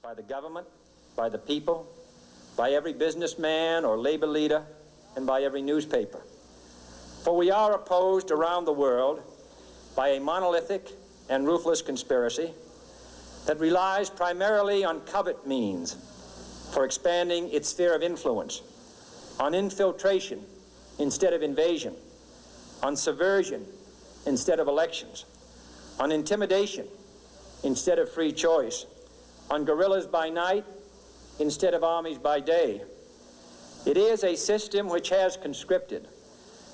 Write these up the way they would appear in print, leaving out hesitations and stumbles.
by the government, by the people, by every businessman or labor leader, and by every newspaper. For we are opposed around the world by a monolithic and ruthless conspiracy that relies primarily on covert means for expanding its sphere of influence, on infiltration instead of invasion, on subversion instead of elections, on intimidation instead of free choice, on guerrillas by night instead of armies by day. It is a system which has conscripted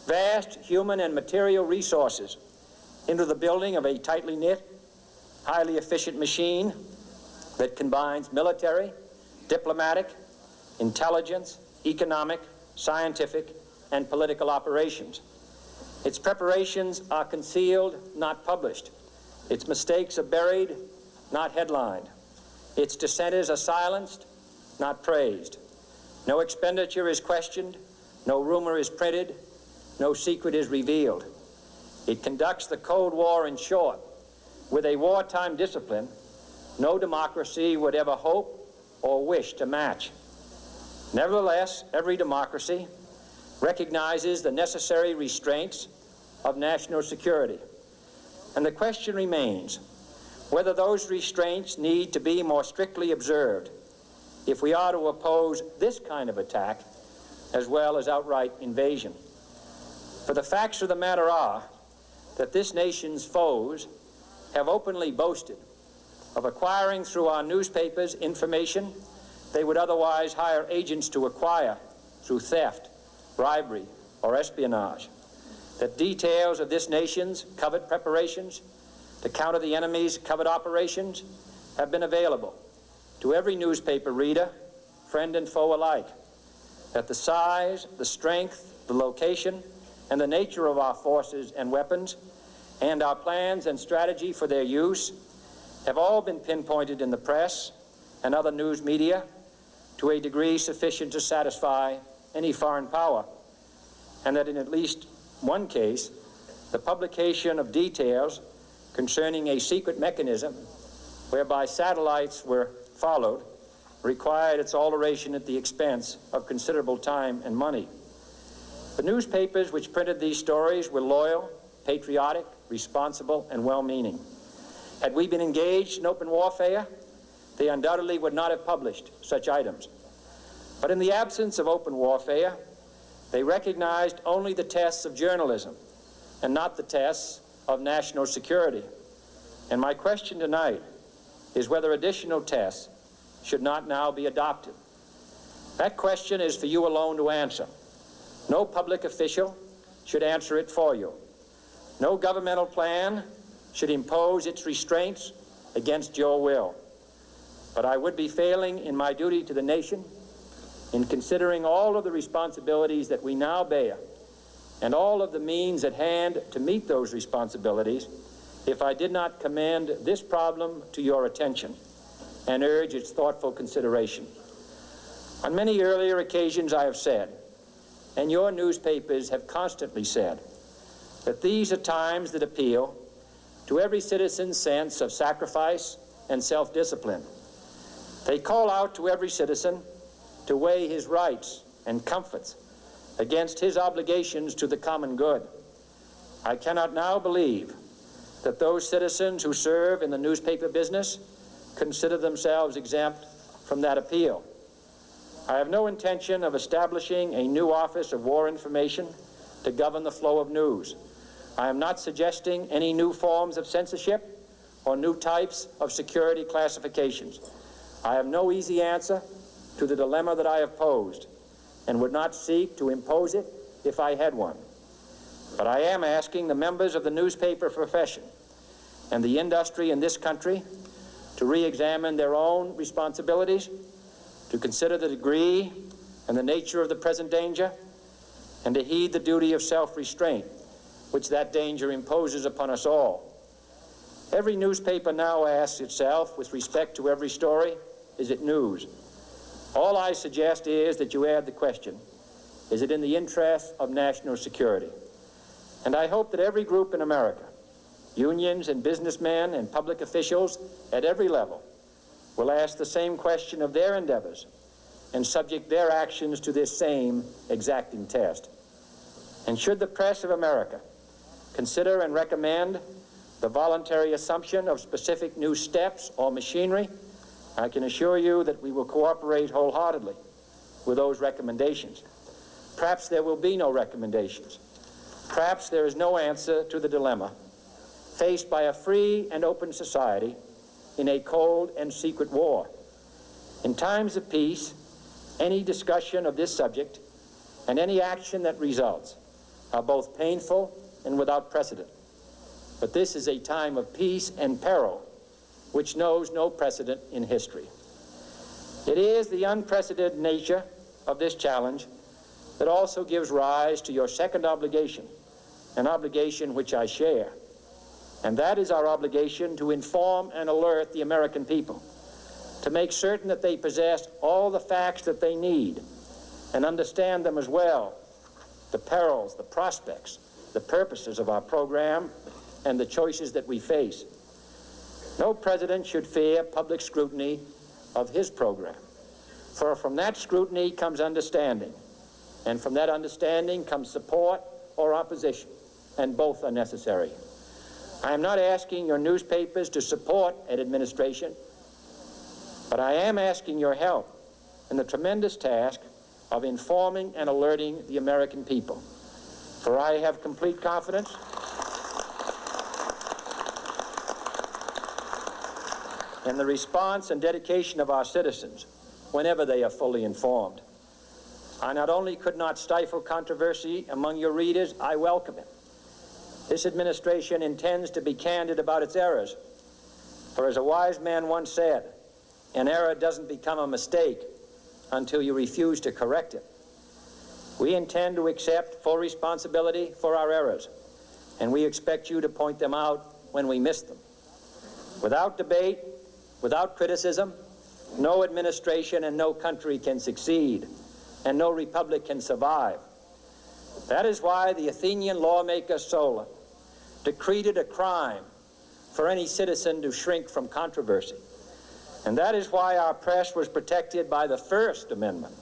vast human and material resources into the building of a tightly knit, highly efficient machine that combines military, diplomatic, intelligence, economic, scientific, and political operations. Its preparations are concealed, not published. Its mistakes are buried, not headlined. Its dissenters are silenced, not praised. No expenditure is questioned, no rumor is printed, no secret is revealed. It conducts the Cold War, in short, with a wartime discipline no democracy would ever hope or wish to match. Nevertheless, every democracy recognizes the necessary restraints of national security. And the question remains whether those restraints need to be more strictly observed if we are to oppose this kind of attack as well as outright invasion. For the facts of the matter are that this nation's foes have openly boasted of acquiring through our newspapers information they would otherwise hire agents to acquire through theft, bribery, or espionage. That details of this nation's covert preparations to counter the enemy's covert operations have been available to every newspaper reader, friend and foe alike. That the size, the strength, the location, and the nature of our forces and weapons, and our plans and strategy for their use, have all been pinpointed in the press and other news media to a degree sufficient to satisfy any foreign power, and that in at least one case, the publication of details concerning a secret mechanism whereby satellites were followed required its alteration at the expense of considerable time and money. The newspapers which printed these stories were loyal, patriotic, responsible, and well-meaning. Had we been engaged in open warfare, they undoubtedly would not have published such items. But in the absence of open warfare, they recognized only the tests of journalism and not the tests of national security. And my question tonight is whether additional tests should not now be adopted. That question is for you alone to answer. No public official should answer it for you. No governmental plan should impose its restraints against your will. But I would be failing in my duty to the nation in considering all of the responsibilities that we now bear and all of the means at hand to meet those responsibilities if I did not commend this problem to your attention and urge its thoughtful consideration. On many earlier occasions I have said, and your newspapers have constantly said, that these are times that appeal to every citizen's sense of sacrifice and self-discipline. They call out to every citizen to weigh his rights and comforts against his obligations to the common good. I cannot now believe that those citizens who serve in the newspaper business consider themselves exempt from that appeal. I have no intention of establishing a new Office of War Information to govern the flow of news. I am not suggesting any new forms of censorship or new types of security classifications. I have no easy answer to the dilemma that I have posed and would not seek to impose it if I had one. But I am asking the members of the newspaper profession and the industry in this country to re-examine their own responsibilities, to consider the degree and the nature of the present danger, and to heed the duty of self-restraint which that danger imposes upon us all. Every newspaper now asks itself, with respect to every story, is it news? All I suggest is that you add the question, is it in the interest of national security? And I hope that every group in America, unions and businessmen and public officials at every level, will ask the same question of their endeavors and subject their actions to this same exacting test. And should the press of America consider and recommend the voluntary assumption of specific new steps or machinery, I can assure you that we will cooperate wholeheartedly with those recommendations. Perhaps there will be no recommendations. Perhaps there is no answer to the dilemma faced by a free and open society in a cold and secret war. In times of peace, any discussion of this subject and any action that results are both painful and without precedent. But this is a time of peace and peril which knows no precedent in history. It is the unprecedented nature of this challenge that also gives rise to your second obligation, an obligation which I share, and that is our obligation to inform and alert the American people, to make certain that they possess all the facts that they need and understand them as well, the perils, the prospects, the purposes of our program, and the choices that we face. No president should fear public scrutiny of his program, for from that scrutiny comes understanding, and from that understanding comes support or opposition, and both are necessary. I am not asking your newspapers to support an administration, but I am asking your help in the tremendous task of informing and alerting the American people. For I have complete confidence in the response and dedication of our citizens whenever they are fully informed. I not only could not stifle controversy among your readers, I welcome it. This administration intends to be candid about its errors. For as a wise man once said, an error doesn't become a mistake until you refuse to correct it. We intend to accept full responsibility for our errors, and we expect you to point them out when we miss them. Without debate, without criticism, no administration and no country can succeed, and no republic can survive. That is why the Athenian lawmaker Solon decreed it a crime for any citizen to shrink from controversy. And that is why our press was protected by the First Amendment,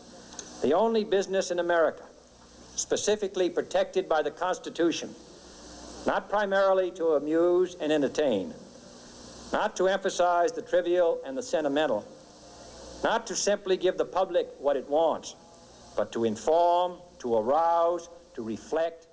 the only business in America specifically protected by the Constitution, not primarily to amuse and entertain, not to emphasize the trivial and the sentimental, not to simply give the public what it wants, but to inform, to arouse, to reflect,